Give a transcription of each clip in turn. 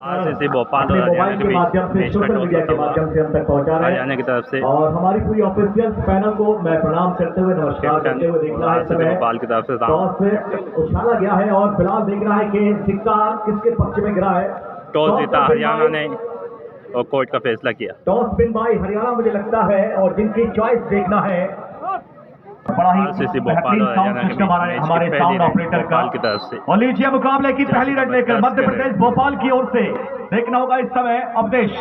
RCC Bhopal और हरियाणा के माध्यम से सोशल मीडिया के माध्यम से हम तक पहुंचा रहे हैं हरियाणा की तरफ से और हमारी पूरी ऑफिशियल पैनल को मैं प्रणाम करते हुए नमस्कार करते हुए देख रहा है समय भोपाल की तरफ से टॉस उछाला गया है और फिलहाल देख रहा है कि सिक्का किसके पक्ष में गिरा है। टॉस जीता हरियाणा ने और कोर्ट का फैसला किया। टॉस विन बाय हरियाणा मुझे लगता है और जिनकी चॉइस देखना है बड़ा ही बेहतरीन साउंड सिस्टम हमारे साउंड ऑपरेटर का की तरफ से। और लीजिए मुकाबले की पहली रन लेकर मध्य प्रदेश भोपाल की ओर से देखना होगा इस समय अवधेश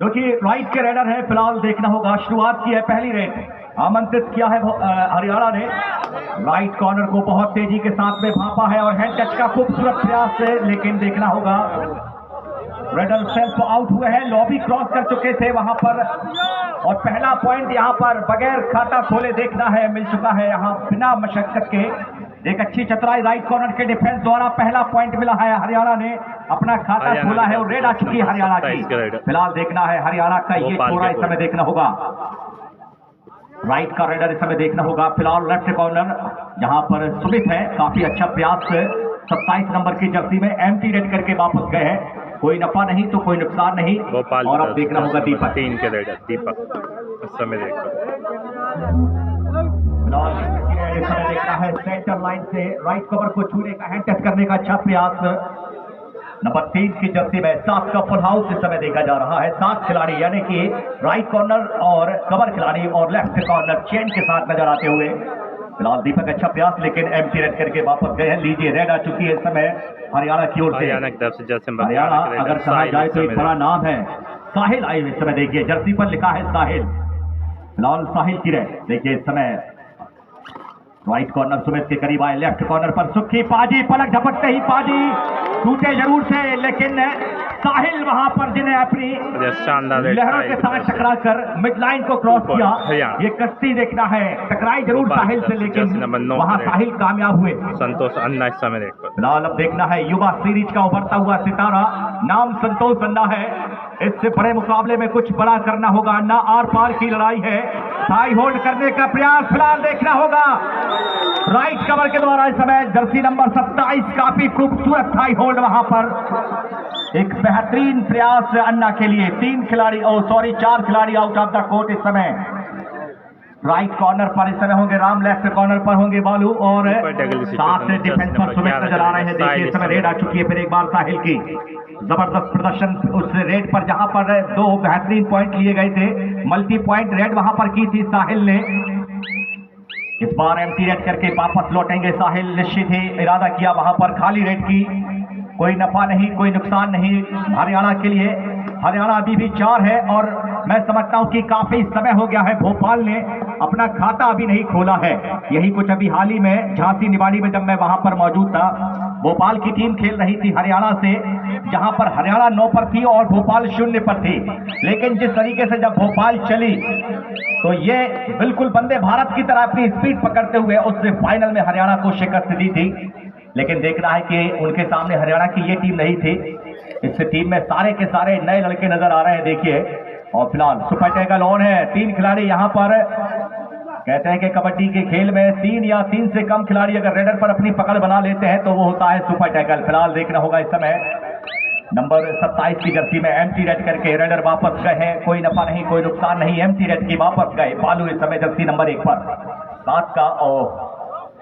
जो कि राइट के रेडर है। फिलहाल देखना होगा शुरुआत की है पहली रेड आमंत्रित किया है हरियाणा ने। राइट कॉर्नर को बहुत तेजी के साथ में भांपा है और हैंड टच का खूबसूरत प्रयास है, लेकिन देखना होगा रेडर सेल्फ आउट हुए हैं, लॉबी क्रॉस कर चुके थे वहां पर और पहला पॉइंट यहां पर बगैर खाता खोले देखना है मिल चुका है यहां बिना मशक्कत के। एक अच्छी चतुराई राइट कॉर्नर के डिफेंस द्वारा पहला पॉइंट मिला है। हरियाणा ने अपना खाता खोला है और रेड आ चुकी है हरियाणा की। फिलहाल देखना है हरियाणा का ये छोरा इस समय देखना होगा। राइट का रेडर इस समय देखना होगा। फिलहाल लेफ्ट कॉर्नर यहां पर सुमित है, काफी अच्छा प्रयास 27 नंबर की जर्सी में एम्प्टी रेड करके वापस गए हैं। कोई नफा नहीं तो कोई नुकसान नहीं। और अब देखना होगा दीपक 3 के रेडर दीपक इस समय देखना है सेंटर लाइन से राइट कवर को छूने का हैंड टच करने का अच्छा प्रयास। नंबर 3 की जर्सी में 7 का फुल हाउस इस समय देखा जा रहा है। 7 खिलाड़ी यानी कि राइट कॉर्नर और कवर खिलाड़ी और लेफ्ट कॉर्नर चेन के साथ नजर आते हुए। फिलहाल दीपक अच्छा प्रयास लेकिन एम्प्टी रेड करके वापस गए हैं। लीजिए रेड आ चुकी है इस समय हरियाणा की ओर से। हरियाणा की तरफ से जर्सी हरियाणा अगर कहा जाए तो एक बड़ा नाम है साहिल आई इस समय देखिए जर्सी पर लिखा है साहिल। फिलहाल साहिल की रेड देखिए इस समय राइट कॉर्नर सुमित के करीब आए। लेफ्ट कॉर्नर पर सुखी पाजी पलक झपकते ही पाजी टूटे जरूर थे लेकिन साहिल वहां पर जिन्हें अपनी लहरों के साथ टकरा कर मिड लाइन को क्रॉस किया। ये कश्ती देखना है टकराई जरूर साहिल से लेकिन वहां साहिल कामयाब हुए। संतोष अन्ना इस समय फिलहाल अब देखना है युवा सीरीज का उभरता हुआ सितारा नाम संतोष अन्ना है। इससे बड़े मुकाबले में कुछ बड़ा करना होगा। अन्ना आर पार की लड़ाई है। थाई होल्ड करने का प्रयास फिलहाल देखना होगा राइट कवर के द्वारा इस समय जर्सी नंबर 27 काफी खूबसूरत थाई होल्ड वहां पर एक बेहतरीन प्रयास अन्ना के लिए। 4 खिलाड़ी आउट ऑफ द कोर्ट इस समय। राइट कॉर्नर पर इस समय होंगे राम, लेफ्ट कॉर्नर पर होंगे बालू और साथ से डिफेंस पर सुमित नजर आ रहे हैं। देखिए इस समय रेड आ चुकी है फिर एक बार साहिल की। जबरदस्त प्रदर्शन उस रेड पर जहां पर 2 बेहतरीन पॉइंट लिए गए थे। मल्टी पॉइंट रेड वहां पर की थी साहिल ने। इस बार एम्प्टी रेड करके वापस लौटेंगे साहिल। निश्चित ही इरादा किया वहां पर खाली रेड की। कोई नफा नहीं कोई नुकसान नहीं हरियाणा के लिए। हरियाणा अभी भी 4 है और मैं समझता हूं कि काफी समय हो गया है भोपाल ने अपना खाता अभी नहीं खोला है। यही कुछ अभी हाल ही में झांसी निवाड़ी में जब मैं वहां पर मौजूद था भोपाल की टीम खेल रही थी हरियाणा से, जहां पर हरियाणा 9 पर थी और भोपाल 0 पर थी। लेकिन जिस तरीके से जब भोपाल चली तो ये बिल्कुल वंदे भारत की तरह अपनी स्पीड पकड़ते हुए उससे फाइनल में हरियाणा को शिकस्त दी थी। लेकिन देखना है कि उनके सामने हरियाणा की ये टीम नहीं थी। इस टीम में सारे के सारे नए लड़के नजर आ रहे हैं देखिए। और फिलहाल सुपर टैकल ऑन है। 3 खिलाड़ी यहां पर कहते हैं कि कबड्डी के खेल में 3 या 3 से कम खिलाड़ी अगर रेडर पर अपनी पकड़ बना लेते हैं तो वो होता है सुपर टैकल। फिलहाल देखना होगा इस समय नंबर 27 की जर्सी में एम्प्टी रेड करके रेडर वापस गए हैं। कोई नफा नहीं कोई नुकसान नहीं एम्प्टी रेड की वापस गए। बालू इस समय जर्सी नंबर 1 पर 7 का और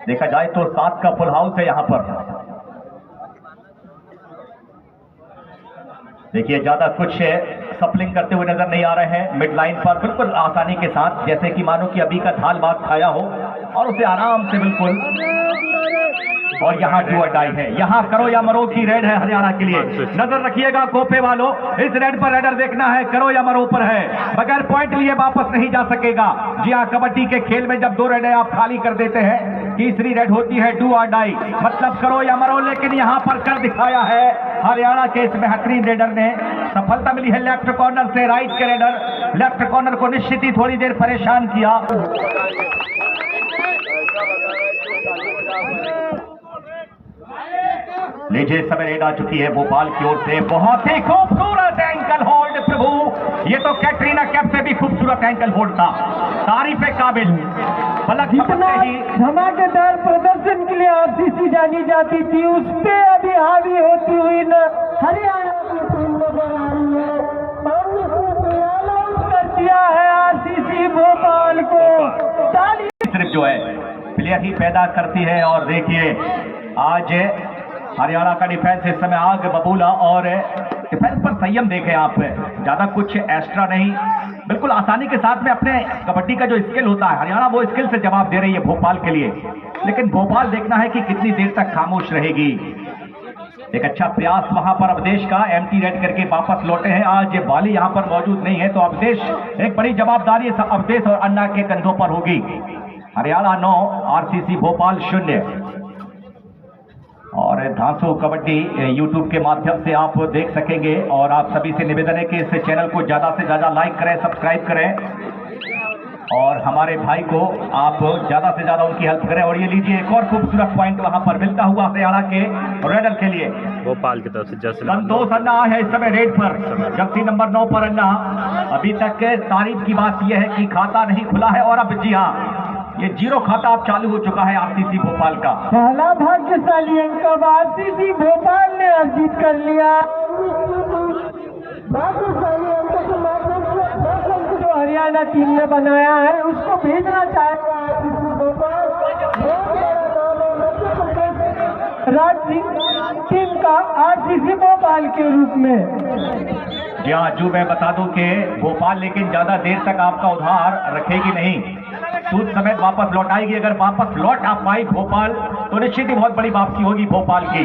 देखा जाए तो 7 का फुल हाउस है यहां पर। देखिए ज्यादा कुछ सपलिंग करते हुए नजर नहीं आ रहे हैं मिड लाइन पर बिल्कुल आसानी के साथ जैसे कि मानो कि अभी का थाल बात खाया हो और उसे आराम से बिल्कुल। और यहाँ डू और डाई है। यहाँ करो या मरो की रेड है हरियाणा के लिए। नजर रखिएगा कोपे वालों इस रेड पर रेडर देखना है करो या मरो पर है। बगैर पॉइंट लिए वापस नहीं जा सकेगा। जी हाँ कबड्डी के खेल में जब 2 रेडें आप खाली कर देते हैं तीसरी रेड होती है डू और डाई मतलब करो या मरो। लेकिन यहाँ पर कर दिखाया है हरियाणा के इस बेहतरीन रेडर ने। सफलता मिली है लेफ्ट कॉर्नर से। राइट के रेडर लेफ्ट कॉर्नर को निश्चित ही थोड़ी देर परेशान किया। लीजिए समय रेड आ चुकी है भोपाल की ओर से। बहुत ही खूबसूरत एंकल होल्ड प्रभु, ये तो कैटरीना कैफ से भी खूबसूरत एंकल होल्ड था। तारीफ काबिल। पलक जितना धमाकेदार प्रदर्शन के लिए आरसीसी जानी जाती थी उस पे अभी हावी होती हुई न हरियाणा प्लेयर ही पैदा करती है। और देखिए आज हरियाणा का डिफेंस इस समय आग बबूला और डिफेंस पर संयम देखें आप, ज्यादा कुछ एक्स्ट्रा नहीं, बिल्कुल आसानी के साथ में अपने कबड्डी का जो स्किल होता है हरियाणा वो स्किल से जवाब दे रही है भोपाल के लिए। लेकिन भोपाल देखना है कि कितनी देर तक खामोश रहेगी। एक अच्छा प्रयास वहां पर अवधेश का, एम्प्टी रेड करके वापस लौटे हैं। आज बाली यहां पर मौजूद नहीं है तो अवधेश, एक बड़ी जवाबदारी अवधेश और अन्ना के कंधों पर होगी। हरियाणा 9 आरसीसी भोपाल 0। और धांसू कबड्डी यूट्यूब के माध्यम से आप देख सकेंगे और आप सभी से निवेदन है कि इस चैनल को ज्यादा से ज्यादा लाइक करें, सब्सक्राइब करें और हमारे भाई को आप ज्यादा से ज्यादा उनकी हेल्प करें। और ये लीजिए एक और खूबसूरत पॉइंट वहां पर मिलता हुआ हरियाणा के रेडर के लिए। भोपाल की तरफ से जर्सी संतोष अन्ना है इस समय रेड पर, जर्सी नंबर 9 पर अन्ना। अभी तक तारीफ की बात यह है कि खाता नहीं खुला है और अब जी हाँ ये 0 खाता अब चालू हो चुका है आरसीसी भोपाल का। पहला भाग्यशाली अंक अब आरसीसी भोपाल ने अर्जित कर लिया। भाग्यशाली अंक के माध्यम से जो हरियाणा टीम ने बनाया है उसको भेजना चाहेगा आरसीसी भोपाल। राज्य टीम का आरसीसी भोपाल के रूप में। जी हाँ, जो मैं बता दूं कि भोपाल लेकिन ज्यादा देर तक आपका उधार रखेगी नहीं, सूद समेत वापस लौटाएगी। अगर वापस लौट आ पाई भोपाल तो निश्चित ही बहुत बड़ी वापसी होगी भोपाल की।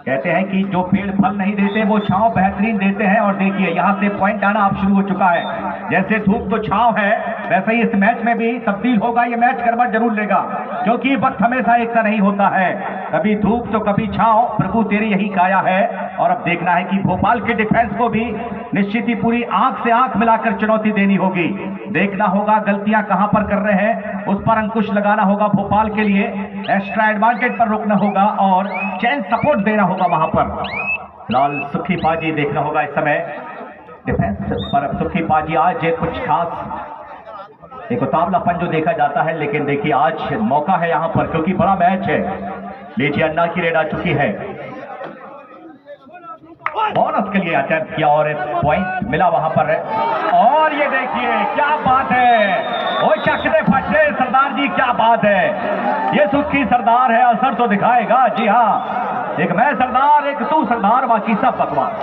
कहते हैं कि जो पेड़ फल नहीं देते वो छांव बेहतरीन देते हैं। और देखिए यहाँ से पॉइंट आना अब शुरू हो चुका है। जैसे धूप तो छांव है वैसे ही इस मैच में भी तब्दील होगा। ये मैच करवट जरूर लेगा क्योंकि वक्त हमेशा एक सा नहीं होता है, कभी धूप तो कभी छांव। प्रभु तेरी यही काया है। और अब देखना है कि भोपाल के डिफेंस को भी निश्चित ही पूरी आंख से आंख मिलाकर चुनौती देनी होगी। देखना होगा गलतियां कहां पर कर रहे हैं, उस पर अंकुश लगाना होगा भोपाल के लिए। एक्स्ट्रा एडवांटेज पर रोकना होगा और चैन सपोर्ट देना होगा वहां पर। फिलहाल सुखी पाजी देखना होगा इस समय डिफेंस पर। अब सुखी पाजी आज कुछ खास एक उतावलापन जो देखा जाता है, लेकिन देखिए आज मौका है यहां पर क्योंकि बड़ा मैच है। लीजिए अन्ना की रेड आ चुकी है, बोनस के लिए अटेम्प्ट किया और पॉइंट मिला वहां पर। और ये देखिए क्या बात है, ओ चकते फटते सरदार जी, क्या बात है। ये सुखी सरदार है, असर तो दिखाएगा। जी हाँ, एक मैं सरदार एक तू सरदार, बाकी सब बकवास।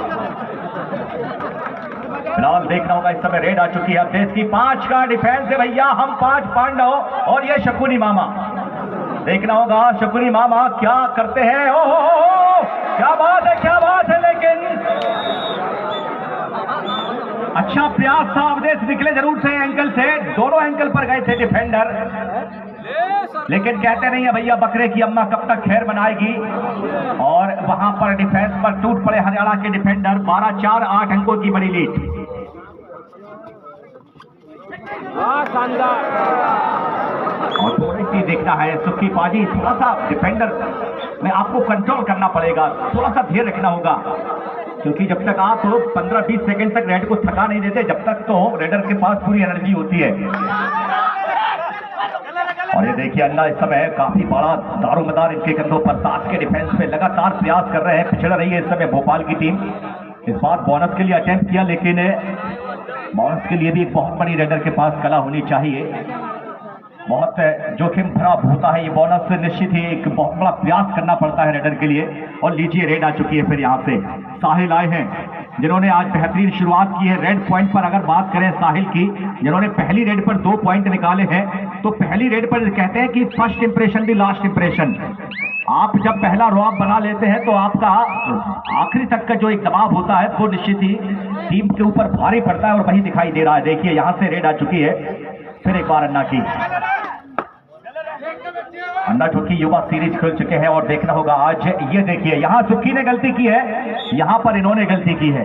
फिलहाल देखना होगा इस समय रेड आ चुकी है। अब देश की 5 का डिफेंस है भैया, हम 5 पांडव और ये शकुनी मामा। देखना होगा शकुनी मामा क्या करते हैं। ओ क्या बात है, क्या बात है। लेकिन अच्छा प्रयास था, अवधेश निकले जरूर थे एंकल से, दोनों एंकल पर गए थे डिफेंडर। लेकिन कहते नहीं है भैया बकरे की अम्मा कब तक खैर बनाएगी। और वहां पर डिफेंस पर टूट पड़े हरियाणा के डिफेंडर। 12-4 8 अंकों की बड़ी लीड। और थोड़ी सी देखना है सुखी पाजी, थोड़ा सा डिफेंडर में आपको कंट्रोल करना पड़ेगा, थोड़ा सा धैर्य रखना होगा क्योंकि जब तक आप 15-20 सेकंड तक रेड को थका नहीं देते जब तक तो रेडर के पास पूरी एनर्जी होती है। और ये देखिए अन्ना इस समय काफी बड़ा दारोमदार इनके कंधों पर, साथ के डिफेंस में लगातार प्रयास कर रहे हैं। पिछड़ रही है इस समय भोपाल की टीम। इस बार बोनस के लिए अटेम्प्ट किया, लेकिन बोनस के लिए भी एक बहुत बड़ी रेडर के पास कला होनी चाहिए। बहुत जोखिम भरा होता है ये बोनस, निश्चित ही एक बहुत बड़ा प्रयास करना पड़ता है रेडर के लिए। और लीजिए रेड आ चुकी है फिर यहाँ से साहिल आए हैं जिन्होंने आज बेहतरीन शुरुआत की है। रेड पॉइंट पर अगर बात करें साहिल की, जिन्होंने पहली रेड पर 2 पॉइंट निकाले हैं, तो पहली रेड पर कहते हैं कि फर्स्ट इंप्रेशन भी लास्ट इंप्रेशन। आप जब पहला रॉब बना लेते हैं तो आपका आखिरी तक का जो एक दबाव होता है वो निश्चित ही टीम के ऊपर भारी पड़ता है और वही दिखाई दे रहा है। देखिए यहाँ से रेड आ चुकी है फिर एक बार अन्ना की। अन्ना चुकी युवा सीरीज खेल चुके हैं और देखना होगा आज। ये देखिए यहाँ सुखी ने गलती की है, यहाँ पर इन्होंने गलती की है।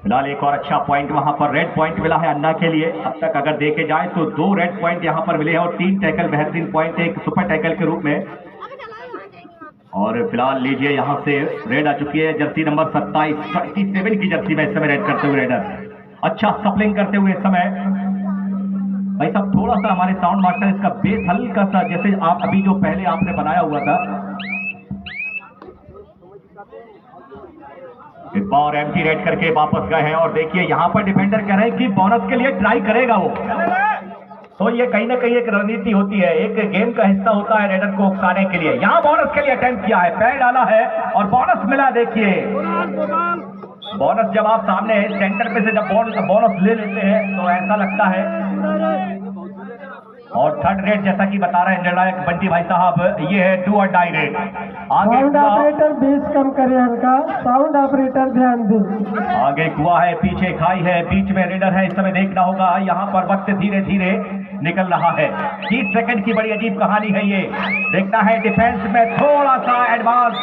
फिलहाल एक और अच्छा पॉइंट वहां पर रेड पॉइंट मिला है अन्ना के लिए। अब तक अगर देखे जाए तो 2 रेड पॉइंट यहां पर मिले हैं और 3 टैकल बेहतरीन पॉइंट, एक सुपर टैकल के रूप में। और फिलहाल लीजिए यहां से रेड आ चुकी है जर्सी नंबर 27 की जर्सी में इस समय रेड करते हुए रेडर अच्छा सप्लिंग करते हुए इस समय। भाई साहब थोड़ा सा हमारे साउंड मास्टर इसका बेस हल्का सा, जैसे आप अभी जो पहले आपने बनाया हुआ था, इस बार एम्प्टी रेड करके वापस गए हैं। और देखिए यहां पर डिफेंडर कह रहे हैं कि बोनस के लिए ट्राई करेगा वो, तो ये कहीं ना कहीं एक रणनीति होती है, एक गेम का हिस्सा होता है रेडर को उकसाने के लिए। यहाँ बोनस के लिए अटेम्प्ट किया है, पैर डाला है और बोनस मिला। देखिए बोनस जब आप सामने सेंटर पे से जब बोनस ले लेते हैं तो ऐसा लगता है। और थर्ड रेट जैसा कि बता रहे हैं निर्णायक बंटी भाई साहब, ये है डू और die rate. Sound operator bass कम करे हल्का, साउंड ऑपरेटर ध्यान दे। आगे कुआ है, पीछे खाई है, बीच में रेडर है। इस समय देखना होगा, यहाँ पर वक्त धीरे धीरे निकल रहा है। 30 सेकंड की बड़ी अजीब कहानी है ये। देखना है डिफेंस में थोड़ा सा एडवांस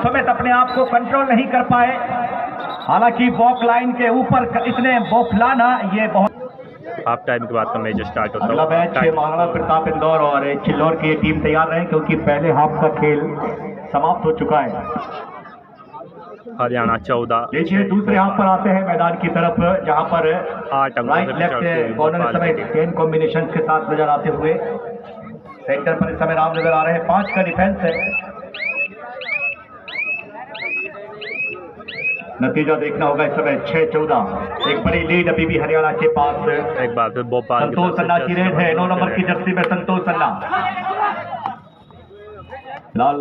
सुमित अपने आप को कंट्रोल नहीं कर पाए। हालांकि वॉक लाइन के ऊपर इसने बौखलाना, ये बहुत हाफ टाइम के बाद का मैच स्टार्ट होता अगला मैच महाराणा प्रताप इंदौर और चिल्लौर की टीम तैयार रहे, क्योंकि पहले हाफ का खेल समाप्त हो चुका है। हरियाणा 14। देखिए दूसरे हाफ पर आते हैं मैदान की तरफ, जहां पर 8 राइट लेफ्ट कॉर्नर समय 10 कॉम्बिनेशन के साथ नजर आते हुए सेंटर पर इस समय राम नजर आ रहे हैं। 5 का डिफेंस है। नतीजा देखना होगा इस समय 6-14। एक बड़ी लीड अभी भी हरियाणा के पास। एक बार फिर भोपाल संतोष सन्ना की रेड है, 9 नंबर की जर्सी में संतोष सन्ना। लाल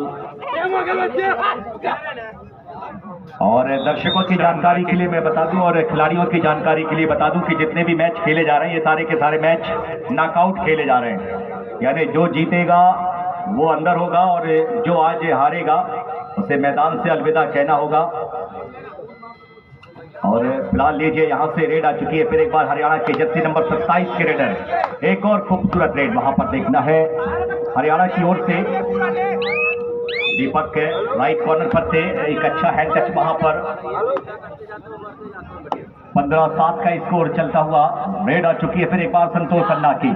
और दर्शकों की जानकारी के लिए मैं बता दूं और खिलाड़ियों की जानकारी के लिए बता दूं कि जितने भी मैच खेले जा रहे हैं ये सारे के सारे मैच नॉकआउट खेले जा रहे हैं। यानी जो जीतेगा वो अंदर होगा और जो आज हारेगा उसे मैदान से अलविदा कहना होगा। और फिलहाल लीजिए यहाँ से रेड आ चुकी है। फिर एक बार हरियाणा के जर्सी नंबर 27 के रेडर, एक और खूबसूरत रेड वहां पर देखना है हरियाणा की ओर से। दीपक राइट कॉर्नर पर थे, एक अच्छा हैंड टच वहां पर। 15-7 का स्कोर चलता हुआ रेड आ चुकी है। फिर एक बार संतोष सन्ना की,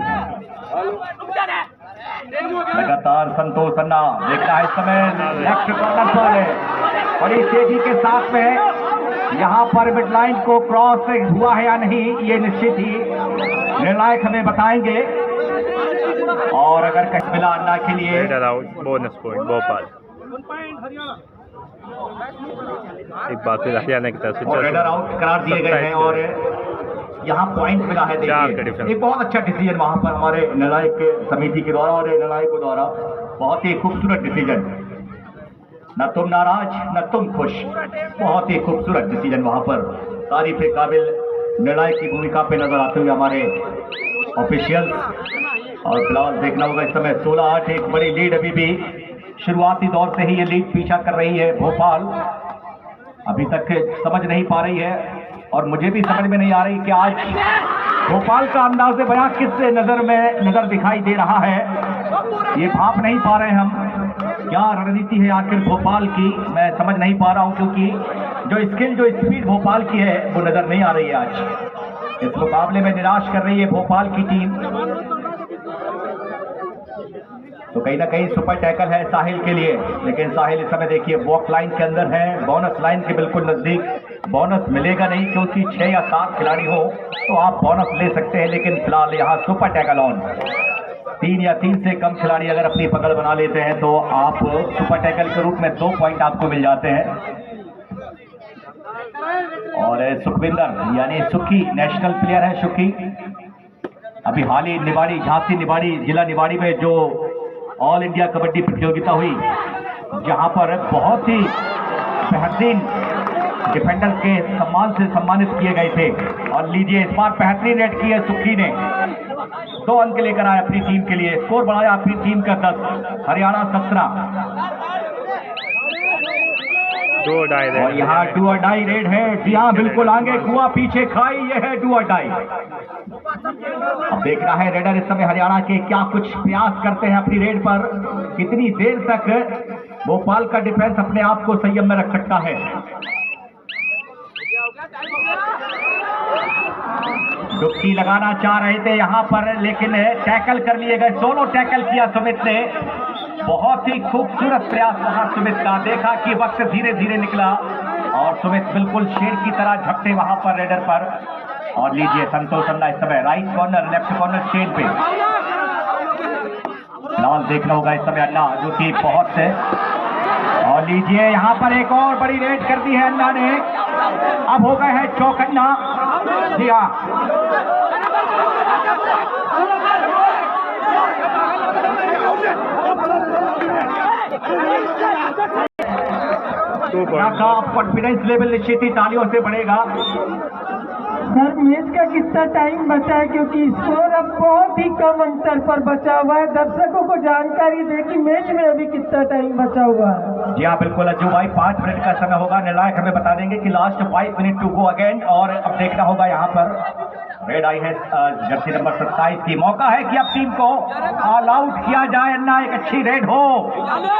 लगातार संतोष सन्ना देखना है इस समय लेफ्ट कॉर्नर पर बड़ी तेजी के साथ में। यहाँ पर मिड लाइन को क्रॉस हुआ है या नहीं ये निश्चित ही निर्णायक हमें बताएंगे। और अगर कहीं मिला अन्ना के लिए बोनस पॉइंट भोपाल। एक बार फिर हरियाणा की तरफ से रेडर आउट करार दिए गए हैं और यहाँ पॉइंट मिला है। देखिए एक बहुत अच्छा डिसीजन वहां पर हमारे निर्णायक समिति के द्वारा और निर्णायकों द्वारा, बहुत ही खूबसूरत डिसीजन। न तुम नाराज न तुम खुश, बहुत ही खूबसूरत डिसीजन वहां पर। तारीफ के काबिल निर्णायक की भूमिका पे नजर आते हुए हमारे ऑफिशियल। और फिलहाल देखना होगा इस समय 16-8 एक बड़ी लीड अभी भी शुरुआती दौर से ही ये लीड पीछा कर रही है भोपाल। अभी तक समझ नहीं पा रही है और मुझे भी समझ में नहीं आ रही कि आज भोपाल का अंदाज़ बयां किस नजर दिखाई दे रहा है। ये भाप नहीं पा रहे हम, क्या रणनीति है आखिर भोपाल की, मैं समझ नहीं पा रहा हूं। क्योंकि जो स्किल जो स्पीड भोपाल की है वो नजर नहीं आ रही है आज। इस मुकाबले में निराश कर रही है भोपाल की टीम। तो कहीं ना कहीं सुपर टैकल है साहिल के लिए, लेकिन साहिल इस समय देखिए वॉक लाइन के अंदर है, बोनस लाइन के बिल्कुल नजदीक। बोनस मिलेगा नहीं क्योंकि 6 या 7 खिलाड़ी हो तो आप बोनस ले सकते हैं, लेकिन फिलहाल यहाँ सुपर टैकल ऑन। 3 या 3 से कम खिलाड़ी अगर अपनी पकड़ बना लेते हैं तो आप सुपर टैकल के रूप में 2 पॉइंट आपको मिल जाते हैं। और सुखविंदर यानी सुखी नेशनल प्लेयर है सुखी। अभी हाल ही निवाड़ी, झांसी निवाड़ी, जिला निवाड़ी में जो ऑल इंडिया कबड्डी प्रतियोगिता हुई, जहां पर बहुत ही बेहतरीन डिफेंडर के सम्मान से सम्मानित किए गए थे। और लीजिए इस बार बेहतरीन रेड की है सुखी ने, 2 अंक लेकर आया अपनी टीम के लिए, स्कोर बढ़ाया अपनी टीम का 10, हरियाणा 17। और यहाँ डू और डाई रेड है। जी हाँ बिल्कुल, आगे कुआ पीछे खाई, ये है डू और डाई। अब देखना है रेडर इस समय हरियाणा के क्या कुछ प्रयास करते हैं अपनी रेड पर, कितनी देर तक भोपाल का डिफेंस अपने आप को संयम में रख सकता है। डुबकी लगाना चाह रहे थे यहाँ पर, लेकिन टैकल कर लिए गए। सोलो टैकल किया सुमित ने, बहुत ही खूबसूरत प्रयास वहां सुमित का। देखा कि वक्त धीरे धीरे निकला और सुमित बिल्कुल शेर की तरह झपटे वहां पर रेडर पर। और लीजिए संतोष सन्ना इस समय right corner left corner chain पे। फिलहाल देखना होगा इस समय अन्ना, जो कि बहुत और लीजिए यहाँ पर एक और बड़ी रेड कर दी है अन्ना ने। अब हो गए हैं चौकन्ना। जी हाँ, का कॉन्फिडेंस लेवल निश्चित ही तालियों से बढ़ेगा। सर मैच का कितना टाइम बचा है, क्योंकि स्कोर अब बहुत ही कम अंतर पर बचा हुआ है। दर्शकों को जानकारी दे कि मैच में अभी कितना टाइम बचा हुआ है। जी हाँ बिल्कुल अज्जू भाई, 5 मिनट का समय होगा। निर्णायक हमें बता देंगे कि last 5 minute to go again. और अब देखना होगा यहाँ पर रेड आई है जर्सी नंबर 27 की। मौका है कि अब टीम को ऑल आउट किया जाए। अन्ना एक अच्छी रेड हो,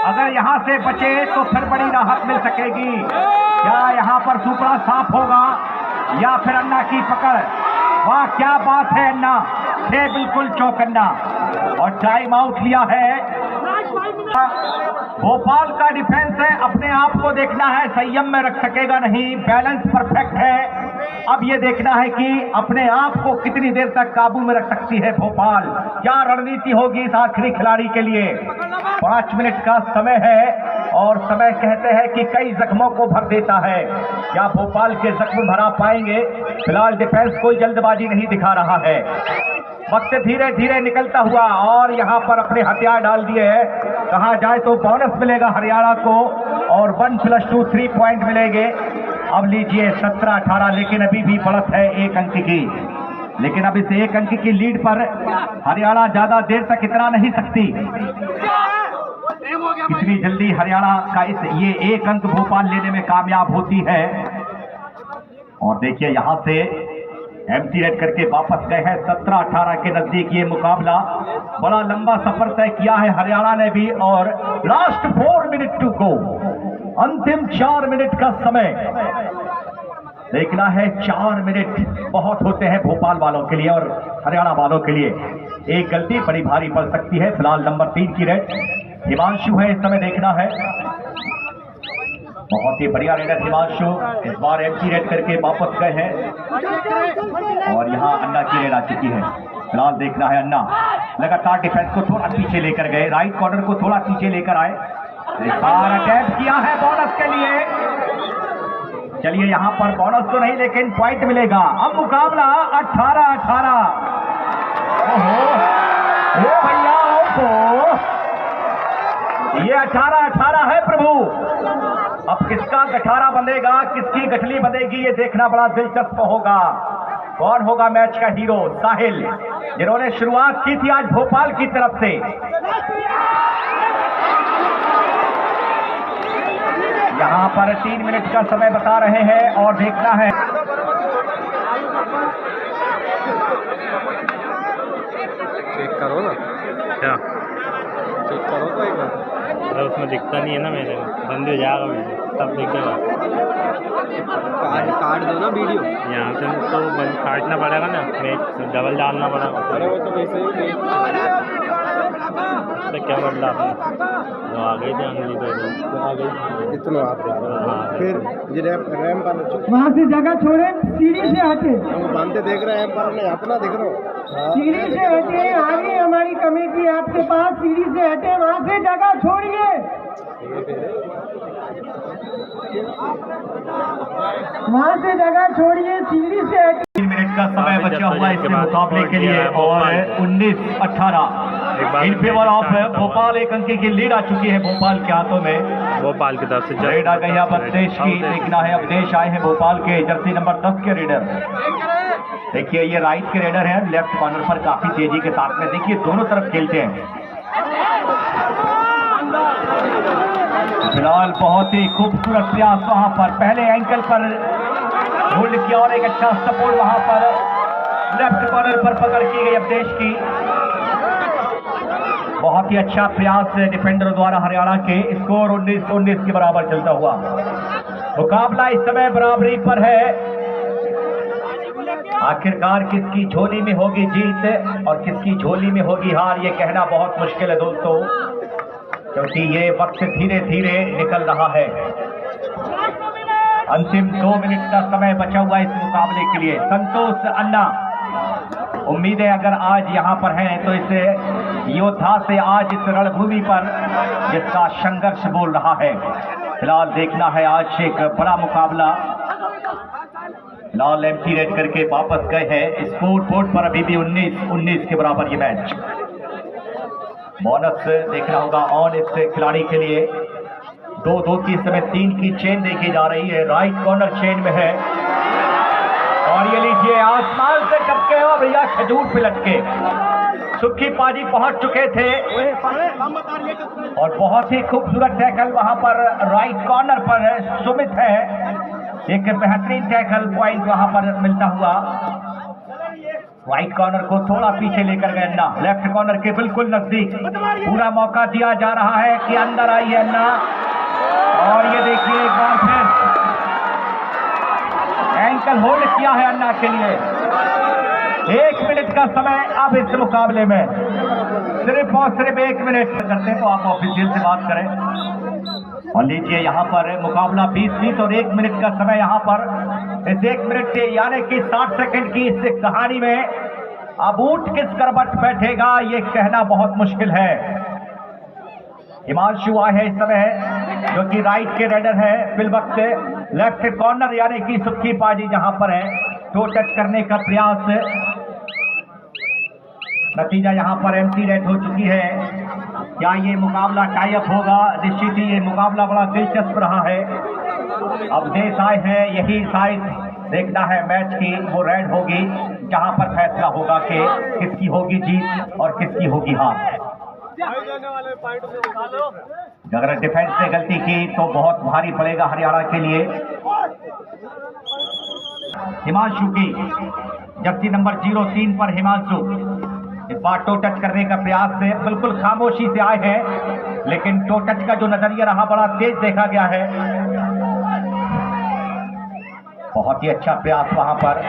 अगर यहाँ से बचे तो फिर बड़ी राहत मिल सकेगी। क्या यहाँ पर सुपड़ा साफ होगा या फिर अन्ना की पकड़? वाह क्या बात है, अन्ना थे बिल्कुल चौकन्ना और टाइम आउट लिया है। भोपाल का डिफेंस है, अपने आप को देखना है, संयम में रख सकेगा नहीं, बैलेंस परफेक्ट है। अब ये देखना है कि अपने आप को कितनी देर तक काबू में रख सकती है भोपाल। क्या रणनीति होगी इस आखिरी खिलाड़ी के लिए। 5 मिनट का समय है और समय कहते हैं कि कई जख्मों को भर देता है। क्या भोपाल के जख्म भरा पाएंगे? फिलहाल डिफेंस कोई जल्दबाजी नहीं दिखा रहा है, वक्त धीरे धीरे निकलता हुआ और यहाँ पर अपने हथियार डाल दिए हैं। कहा जाए तो बोनस मिलेगा हरियाणा को और 1+2 3 पॉइंट मिलेंगे। अब लीजिए 17-18, लेकिन अभी भी बढ़त है 1 अंक की। लेकिन अब इस 1 अंक की लीड पर हरियाणा ज्यादा देर तक इतना नहीं सकती। कितनी जल्दी हरियाणा का ये 1 अंक भोपाल लेने में कामयाब होती है। और देखिए यहाँ से एम्प्टी रेड करके वापस गए हैं। 17-18 के नजदीक ये मुकाबला। बड़ा लंबा सफर तय किया है हरियाणा ने भी और लास्ट 4 मिनट टू गो, अंतिम 4 मिनट का समय। देखना है 4 मिनट बहुत होते हैं भोपाल वालों के लिए और हरियाणा वालों के लिए। एक गलती बड़ी भारी पड़ सकती है। फिलहाल नंबर 3 की रेड हिमांशु है, इस समय देखना है। बहुत ही बढ़िया रेडर हिमांशु, इस बार एम्प्टी रेड करके वापस गए हैं और यहाँ अन्ना की रेड आ चुकी है। फिलहाल देखना है अन्ना लगातार डिफेंस को थोड़ा पीछे लेकर गए, राइट कॉर्नर को थोड़ा पीछे लेकर आए। इस बार अटैक किया है बोनस के लिए। चलिए यहाँ पर बोनस तो नहीं लेकिन पॉइंट मिलेगा। अब मुकाबला 18-18। ओहो ओ भैया ओहो, ये 18-18 है प्रभु। अब किसका गठारा बनेगा, किसकी गठली बनेगी, ये देखना बड़ा दिलचस्प होगा। कौन होगा मैच का हीरो? साहिल, जिन्होंने शुरुआत की थी आज भोपाल की तरफ से। यहाँ पर 3 मिनट का समय बता रहे हैं और देखना है। चेक करो ना, क्या चेक करो तो एक बार। अरे उसमें दिखता नहीं है ना, मेरे बंद हो जाएगा, मेरे तब दिखेगा। काट दो ना वीडियो। यहाँ से तो बंद काटना पड़ेगा ना, मैच डबल डालना पड़ेगा। अरे वो तो वैसे ही तो क्या बदला आपने? तो आ गई थी अंगली तो आ गई इतना आप हाँ। फिर ये रैम पर वहाँ से जगह छोड़े, सीढ़ी से हटे, हम बांधते देख रहे हैं पर नहीं अपना देख रहे हो। सीढ़ी से हटे। आगे हमारी कमेटी आपके पास, सीढ़ी से हटे, वहाँ से जगह छोड़िए। वहाँ से जगह छोड़िए, सीढ़ी से हटे। 3 मिनट का समय बचा हुआ इस मुकाबले के लिए और 19-18 इन फेवर ऑफ भोपाल। 1 अंक की लीड आ चुकी है भोपाल के हाथों में। भोपाल की तरफ से रेड आ गई अब अवधेश की। देखना है अवधेश आए हैं भोपाल के जर्सी नंबर 10 के रेडर। देखिए ये राइट के रेडर हैं, लेफ्ट कॉर्नर पर काफी तेजी के साथ में। देखिए दोनों तरफ खेलते हैं। फिलहाल बहुत ही खूबसूरत प्रयास वहां पर, पहले एंकल पर होल्ड किया और एक अच्छा सपोर्ट वहां पर लेफ्ट कॉर्नर पर पकड़ की गई अवधेश की। बहुत ही अच्छा प्रयास डिफेंडर द्वारा हरियाणा के। स्कोर 19-19 के बराबर चलता हुआ मुकाबला इस समय बराबरी पर है। आखिरकार किसकी झोली में होगी जीत और किसकी झोली में होगी हार, ये कहना बहुत मुश्किल है दोस्तों, क्योंकि ये वक्त धीरे धीरे निकल रहा है। अंतिम 2 मिनट का समय बचा हुआ इस मुकाबले के लिए। संतोष अन्ना, उम्मीद है अगर आज यहाँ पर हैं तो इसे योद्धा से आज इस रणभूमि पर जिसका संघर्ष बोल रहा है। फिलहाल देखना है आज एक बड़ा मुकाबला। फिलहाल एम्प्टी रेड करके वापस गए हैं। स्कोर बोर्ड पर अभी भी 19-19 के बराबर ये मैच। बोनस देखना होगा ऑन इस खिलाड़ी के लिए। 2-2 की समय 3 की चेन देखी जा रही है। राइट कॉर्नर चेन में है और ये लीजिए आसमान से टपके हो भैया खजूर पे लटके। सुखी पाजी पहुंच चुके थे और बहुत ही खूबसूरत टैकल वहां पर राइट कॉर्नर पर सुमित है। एक बेहतरीन टैकल पॉइंट वहां पर मिलता हुआ। राइट कॉर्नर को थोड़ा पीछे लेकर गए अन्ना। लेफ्ट कॉर्नर के बिल्कुल नजदीक पूरा मौका दिया जा रहा है कि अंदर आई है अन्ना। और ये देखिए एक बार फिर एंकल होल्ड किया है अन्ना के लिए। 1 मिनट का समय अब इस मुकाबले में, सिर्फ और सिर्फ 1 मिनट करते तो आप ऑफिशियल से बात करें। और लीजिए यहाँ पर मुकाबला 20-20 और 1 मिनट का समय। यहाँ पर इस 1 मिनट के यानी कि 60 सेकंड की इस कहानी में अब ऊंट किस करवट बैठेगा ये कहना बहुत मुश्किल है। हिमांशु आए है इस समय जो कि राइट के रेडर है। फिल वक्त लेफ्ट कॉर्नर यानी कि सुखी पाजी जहां पर है तो टच करने का प्रयास। नतीजा यहां पर एम्प्टी रेड हो चुकी है। क्या ये मुकाबला टाई अप होगा? निश्चित ही ये मुकाबला बड़ा दिलचस्प रहा है। अब देश आए हैं यही साइड देखना है मैच की वो रेड होगी जहां पर फैसला होगा कि किसकी होगी जीत और किसकी होगी हार। अगर डिफेंस ने गलती की तो बहुत भारी पड़ेगा हरियाणा के लिए। हिमांशु की जर्सी नंबर 03 पर हिमांशु इस बार टो टच करने का प्रयास से बिल्कुल खामोशी से आए हैं, लेकिन टो टच का जो नजरिया रहा बड़ा तेज देखा गया है। बहुत ही अच्छा प्रयास वहां पर।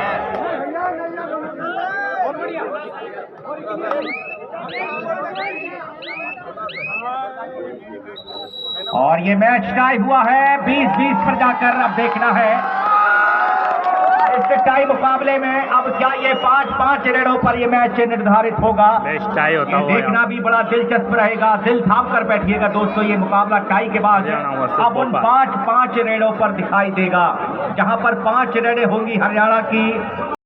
और ये मैच टाई हुआ है 20-20 पर जाकर। अब देखना है इस टाई मुकाबले में अब क्या ये 5-5 रेडों पर ये मैच निर्धारित होगा। मैच टाई होता हुआ देखना भी बड़ा दिलचस्प रहेगा। दिल थाम कर बैठिएगा दोस्तों। ये मुकाबला टाई के बाद अब उन 5-5 रेडों पर दिखाई देगा जहां पर 5 रेडें होंगी हरियाणा की।